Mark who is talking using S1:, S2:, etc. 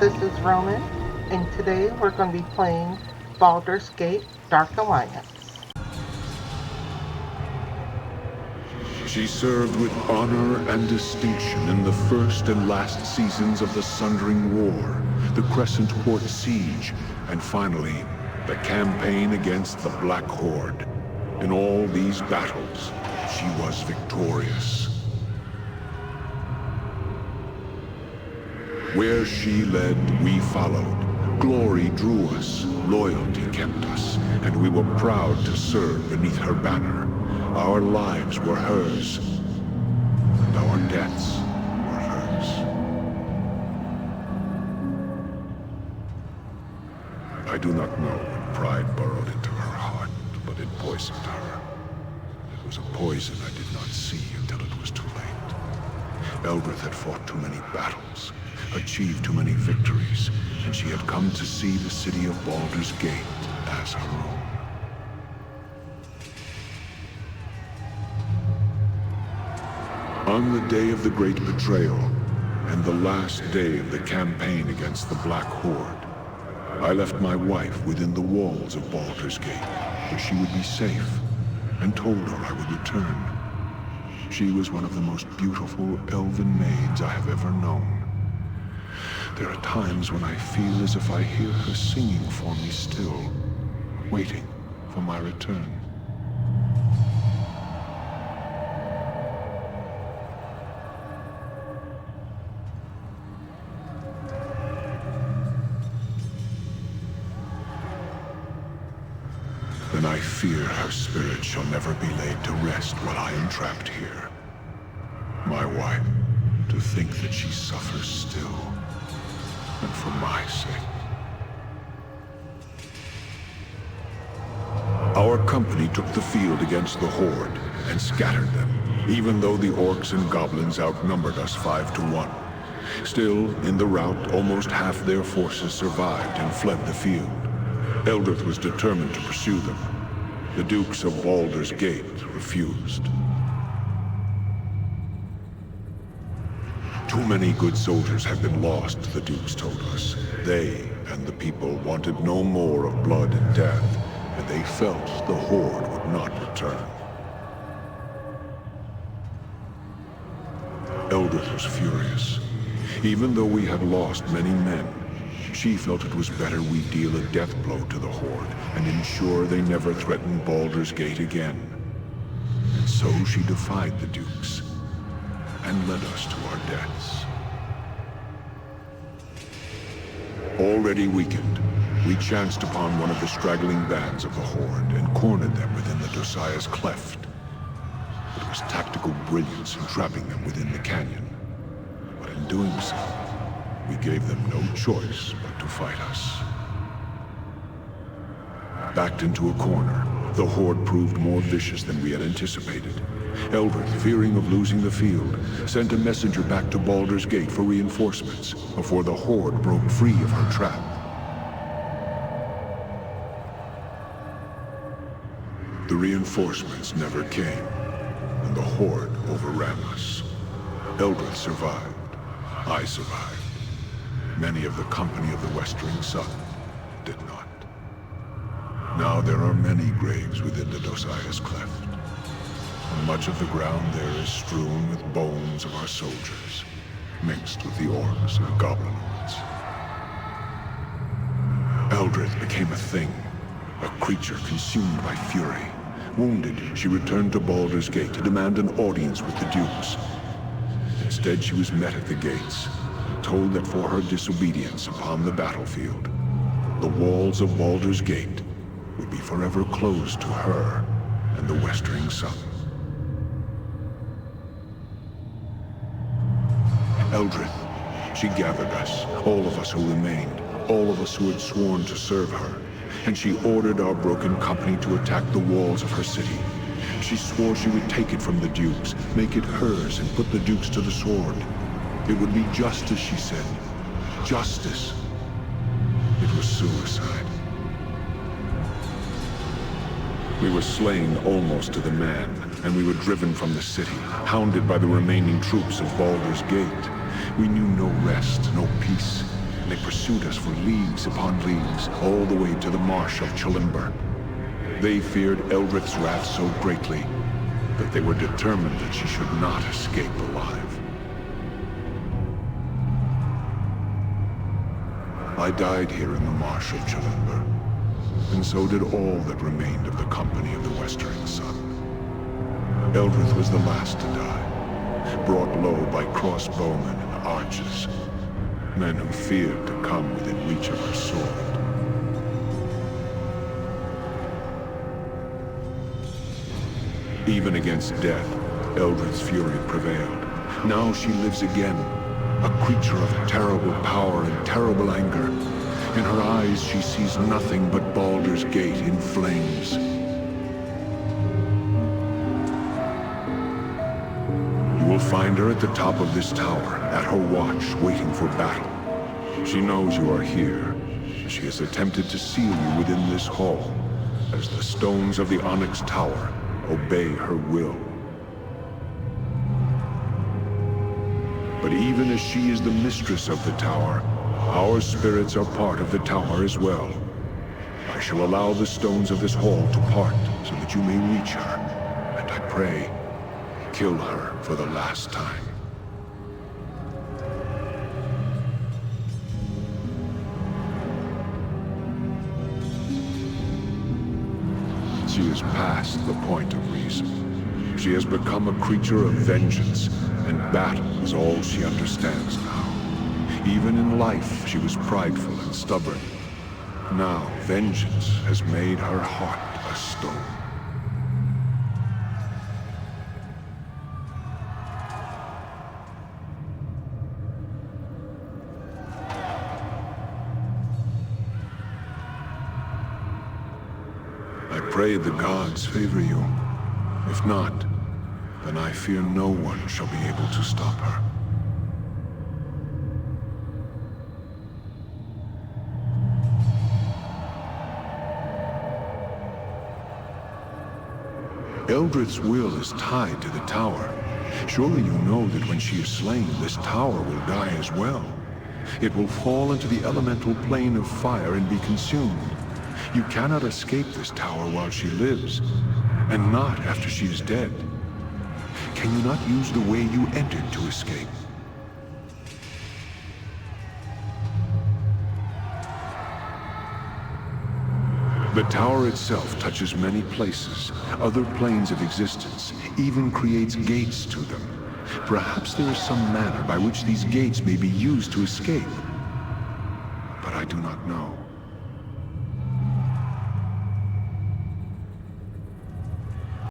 S1: This is Ronan, and today we're going to be playing Baldur's Gate Dark Alliance.
S2: She served with honor and distinction in the first and last seasons of the Sundering War, the Crescent Port Siege, and finally, the campaign against the Black Horde. In all these battles, she was victorious. Where she led, we followed. Glory drew us, loyalty kept us, and we were proud to serve beneath her banner. Our lives were hers, and our deaths were hers. I do not know what pride burrowed into her heart, but it poisoned her. It was a poison I did not see until it was too late. Eldrith had fought too many battles, achieved too many victories, and she had come to see the city of Baldur's Gate as her own. On the day of the Great Betrayal, and the last day of the campaign against the Black Horde, I left my wife within the walls of Baldur's Gate, where she would be safe, and told her I would return. She was one of the most beautiful elven maids I have ever known. There are times when I feel as if I hear her singing for me still, waiting for my return. Then I fear her spirit shall never be laid to rest while I am trapped here. My wife, to think that she suffers still, and for my sake. Our company took the field against the Horde and scattered them, even though the orcs and goblins outnumbered us 5-1. Still, in the rout, almost half their forces survived and fled the field. Eldrith was determined to pursue them. The Dukes of Baldur's Gate refused. Too many good soldiers had been lost, the Dukes told us. They and the people wanted no more of blood and death, and they felt the Horde would not return. Eldrith was furious. Even though we had lost many men, she felt it was better we deal a death blow to the Horde and ensure they never threatened Baldur's Gate again. And so she defied the Dukes and led us to our deaths. Already weakened, we chanced upon one of the straggling bands of the Horde and cornered them within the Dosiah's Cleft. It was tactical brilliance in trapping them within the canyon. But in doing so, we gave them no choice but to fight us. Backed into a corner, the Horde proved more vicious than we had anticipated. Eldrith, fearing of losing the field, sent a messenger back to Baldur's Gate for reinforcements before the Horde broke free of her trap. The reinforcements never came, and the Horde overran us. Eldrith survived. I survived. Many of the company of the Westering Sun did not. Now there are many graves within the Dosiah's Cleft. And much of the ground there is strewn with bones of our soldiers, mixed with the orcs and goblinoids. Eldrith became a thing, a creature consumed by fury. Wounded, she returned to Baldur's Gate to demand an audience with the Dukes. Instead, she was met at the gates, told that for her disobedience upon the battlefield, the walls of Baldur's Gate would be forever closed to her and the Westering Sun. Eldrith, she gathered us, all of us who remained, all of us who had sworn to serve her, and she ordered our broken company to attack the walls of her city. She swore she would take it from the Dukes, make it hers, and put the Dukes to the sword. It would be justice, she said. Justice. It was suicide. We were slain almost to the man, and we were driven from the city, hounded by the remaining troops of Baldur's Gate. We knew no rest, no peace. and they pursued us for leagues upon leagues, all the way to the marsh of Chalimber. They feared Eldrith's wrath so greatly that they were determined that she should not escape alive. I died here in the marsh of Chalimber, and so did all that remained of the company of the Westering Sun. Eldrith was the last to die, brought low by crossbowmen and archers, men who feared to come within reach of her sword. Even against death, Eldrith's fury prevailed. Now she lives again, a creature of terrible power and terrible anger. In her eyes, she sees nothing but Baldur's Gate in flames. You will find her at the top of this tower, at her watch, waiting for battle. She knows you are here. She has attempted to seal you within this hall, as the stones of the Onyx Tower obey her will. But even as she is the mistress of the tower, our spirits are part of the tower as well. I shall allow the stones of this hall to part so that you may reach her, and I pray, kill her for the last time. She is past the point of reason. She has become a creature of vengeance, and battle is all she understands now. Even in life, she was prideful and stubborn. Now, vengeance has made her heart a stone. I pray the gods favor you. If not, then I fear no one shall be able to stop her. Eldrith's will is tied to the tower. Surely you know that when she is slain, this tower will die as well. It will fall into the elemental plane of fire and be consumed. You cannot escape this tower while she lives, and not after she is dead. Can you not use the way you entered to escape? The tower itself touches many places, other planes of existence, even creates gates to them. Perhaps there is some manner by which these gates may be used to escape. But I do not know.